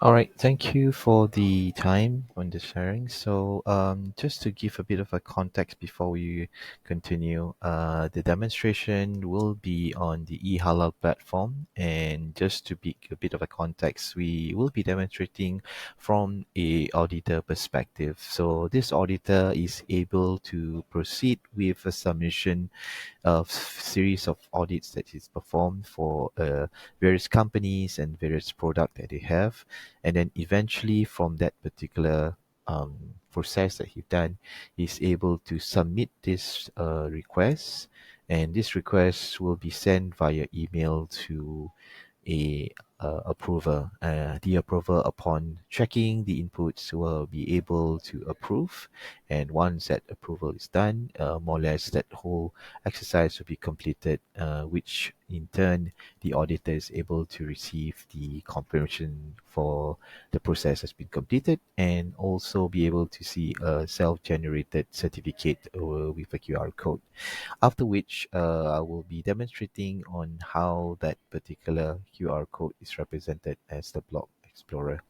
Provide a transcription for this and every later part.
All right, thank you for the time on the sharing. So, just to give a bit of a context before we continue, the demonstration will be on the E-Halal platform. And just to be a bit of a context, we will be demonstrating from a auditor perspective. So, this auditor is able to proceed with a submission of series of audits that is performed for various companies and various product that they have, and then eventually from that particular process that he's done, he's able to submit this request, and this request will be sent via email to a approver. The approver, upon checking the inputs, will be able to approve. And once that approval is done, more or less that whole exercise will be completed, which in turn the auditor is able to receive the confirmation for the process has been completed, and also be able to see a self-generated certificate with a QR code. After which, I will be demonstrating on how that particular QR code is represented as the block explorer.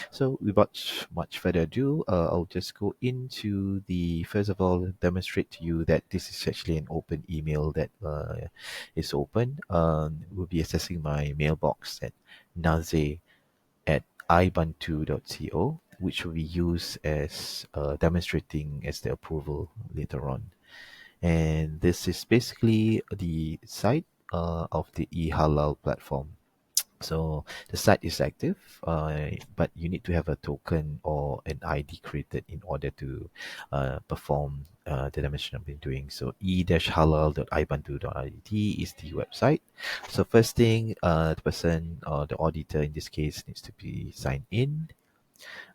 So without much further ado, I'll just go into the, first of all, demonstrate to you that this is actually an open email that is open. We'll be accessing my mailbox at naze at ibantu.co, which will be used as demonstrating as the approval later on. And this is basically the site of the e-halal platform. So the site is active, but you need to have a token or an ID created in order to perform the dimension I've been doing. So e-halal.ibantu.it is the website. So first thing, the person or the auditor in this case needs to be signed in.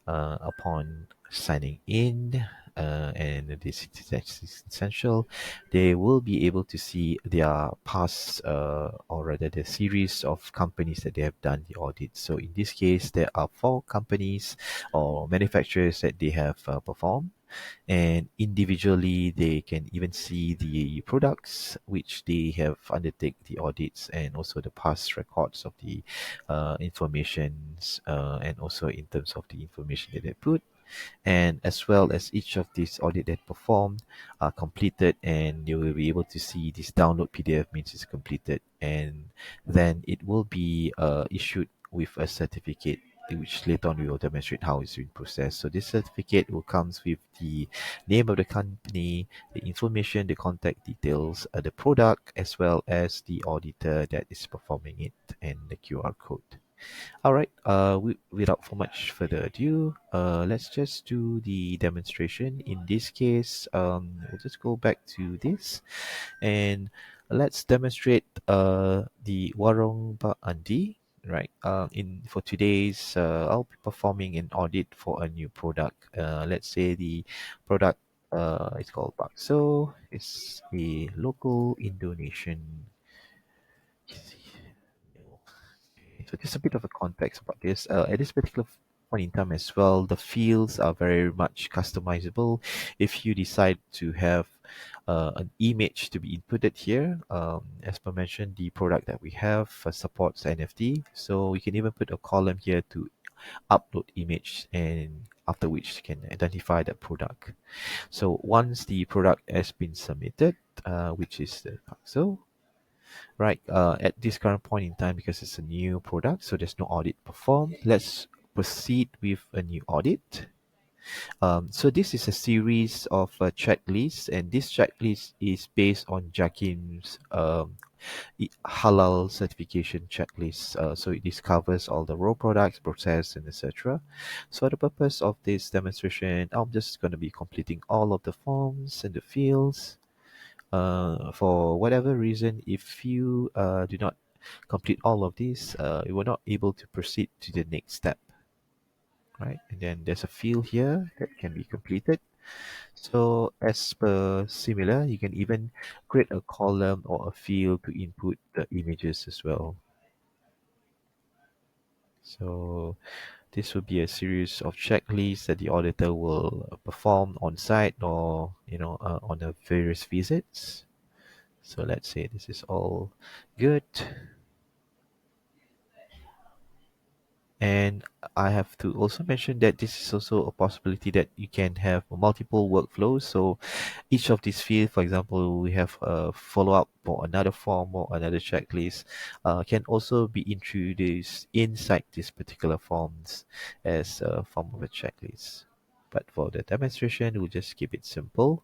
Upon signing in, and this is essential, they will be able to see their past, or rather the series of companies that they have done the audit. So in this case, there are four companies or manufacturers that they have performed, and individually they can even see the products which they have undertake the audits, and also the past records of the informations, and also in terms of the information that they put, and as well as each of these audit that performed are completed, and you will be able to see this download PDF means it's completed, and then it will be issued with a certificate, which later on we will demonstrate how it's been processed. So this certificate will comes with the name of the company, the information, the contact details, the product, as well as the auditor that is performing it, and the QR code. All right. Without for much further ado, let's just do the demonstration. In this case, we'll just go back to this, and let's demonstrate the Warung Pak Andi. Right. In for today's, I'll be performing an audit for a new product. Let's say the product is called bakso. It's a local Indonesian. So just a bit of a context about this. At this particular point in time as well, the fields are very much customizable. If you decide to have an image to be inputted here, as per mentioned, the product that we have supports NFT. So you can even put a column here to upload image, and after which you can identify the product. So once the product has been submitted, which is the so right, at this current point in time, because it's a new product, so there's no audit performed. Let's proceed with a new audit. So this is a series of checklists, and this checklist is based on Jakim's halal certification checklist. So this covers all the raw products, process, and etc. So for the purpose of this demonstration, I'm just going to be completing all of the forms and the fields. For whatever reason, if you do not complete all of these, you will not able to proceed to the next step, right? And then there's a field here that can be completed. So as per similar, you can even create a column or a field to input the images as well. So this will be a series of checklists that the auditor will perform on site, or on the various visits. So let's say this is all good. And I have to also mention that this is also a possibility that you can have multiple workflows. So each of these fields, for example, we have a follow-up or another form or another checklist, can also be introduced inside these particular forms as a form of a checklist. But for the demonstration, we'll just keep it simple.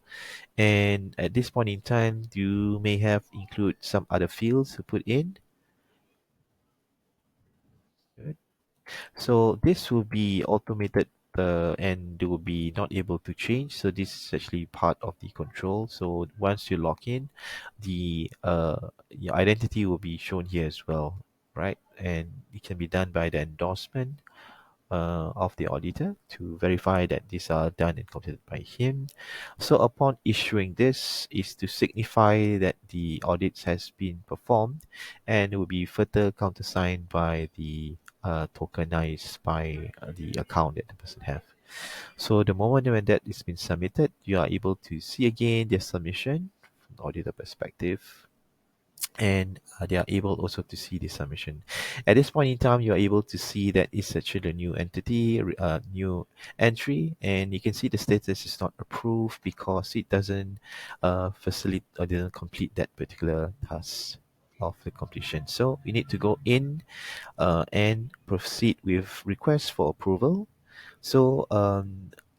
And at this point in time, you may have include some other fields to put in. Good. So this will be automated and they will be not able to change. So this is actually part of the control. So once you log in, the your identity will be shown here as well, right? And it can be done by the endorsement of the auditor to verify that these are done and completed by him. So upon issuing this is to signify that the audit has been performed and it will be further countersigned by the tokenized by the account that the person have. So the moment when that is been submitted, you are able to see again their submission from the auditor perspective, and they are able also to see the submission. At this point in time, you are able to see that it's actually a new entity, new entry, and you can see the status is not approved because it doesn't facilitate or didn't complete that particular task of the completion. So you need to go in and proceed with request for approval. So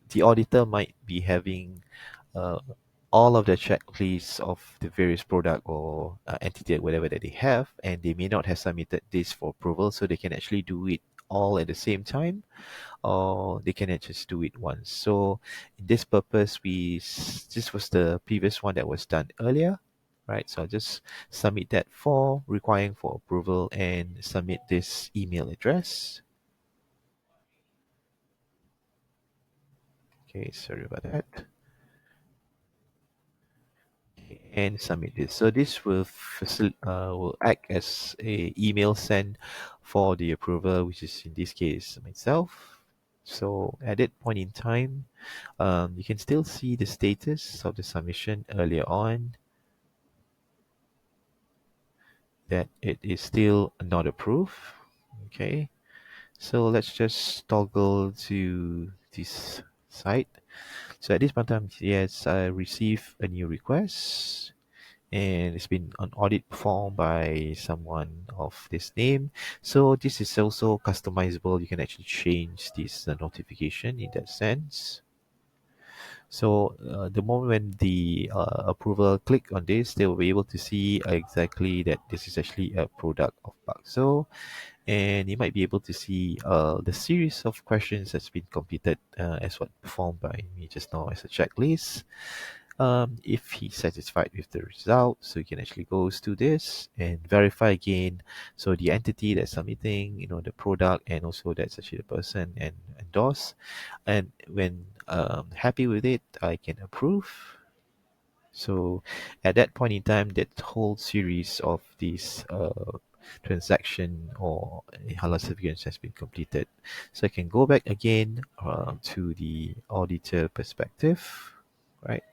the auditor might be having uh, all of the checklists of the various product or entity, whatever that they have, and they may not have submitted this for approval, so they can actually do it all at the same time, or they can just do it once. So in this purpose, this was the previous one that was done earlier, right? So I'll just submit that for requiring for approval and submit this email address. Okay, sorry about that. And submit this. So this will act as a email send for the approval, which is in this case myself. So at that point in time, you can still see the status of the submission earlier on, that it is still not approved. Okay, so let's just toggle to this site. So at this point in time, yes, I received a new request and it's been an audit performed by someone of this name. So this is also customizable. You can actually change this notification in that sense. So the moment when the approval click on this, they will be able to see exactly that this is actually a product of Bakso, and you might be able to see the series of questions that's been completed as what performed by me just now as a checklist. If he's satisfied with the result, so you can actually goes to this and verify again. So the entity that's submitting, the product, and also that's actually the person and endorse. And when happy with it, I can approve. So at that point in time, that whole series of these transaction or halal certificates has been completed. So I can go back again to the auditor perspective, right?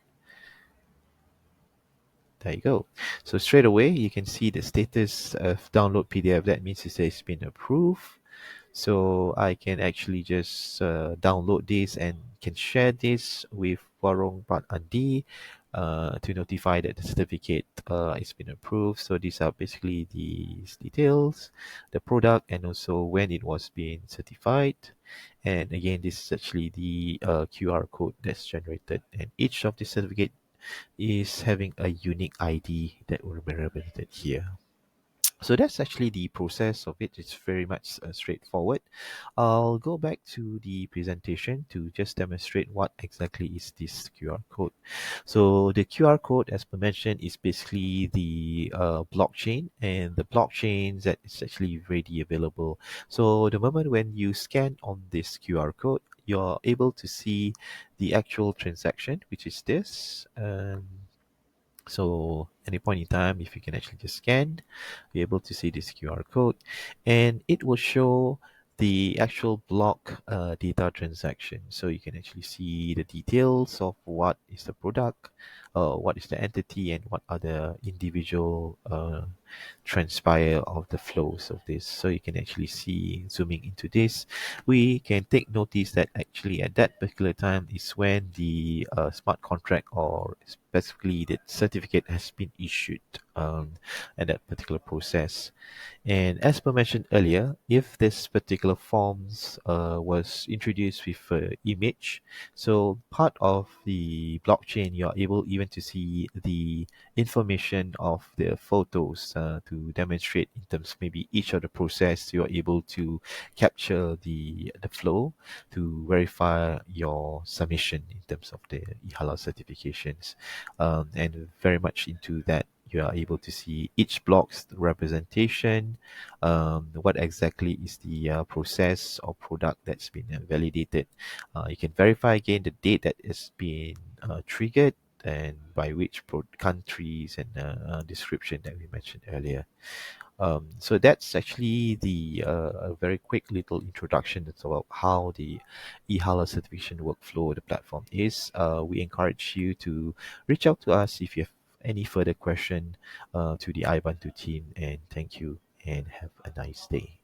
There you go. So straight away, you can see the status of download PDF. That means it's been approved. So I can actually just download this and can share this with Warung Pat Andi to notify that the certificate has been approved. So these are basically the details, the product, and also when it was being certified. And again, this is actually the QR code that's generated, and each of the certificate is having a unique ID that will be represented here. So that's actually the process of it. It's very much straightforward. I'll go back to the presentation to just demonstrate what exactly is this QR code. So the QR code, as per mentioned, is basically the blockchain, and the blockchain that is actually ready available. So the moment when you scan on this QR code, you're able to see the actual transaction, which is this. So any point in time, if you can actually just scan, be able to see this QR code, and it will show the actual block data transaction. So you can actually see the details of what is the product, what is the entity and what are the individual transpire of the flows of this. So you can actually see, zooming into this, we can take notice that actually at that particular time is when the smart contract, or specifically the certificate, has been issued at that particular process. And as per mentioned earlier, if this particular forms was introduced with image, so part of the blockchain, you're able even to see the information of the photos to demonstrate in terms of maybe each of the process. You're able to capture the flow to verify your submission in terms of the e-halal certifications, and very much into that. You are able to see each block's representation, what exactly is the process or product that's been validated. You can verify again the date that has been triggered, and by which countries, and description that we mentioned earlier. So that's actually the a very quick little introduction. It's about how the eHalal certification workflow, the platform is. We encourage you to reach out to us if you have any further question to the Ibantu team. And thank you and have a nice day.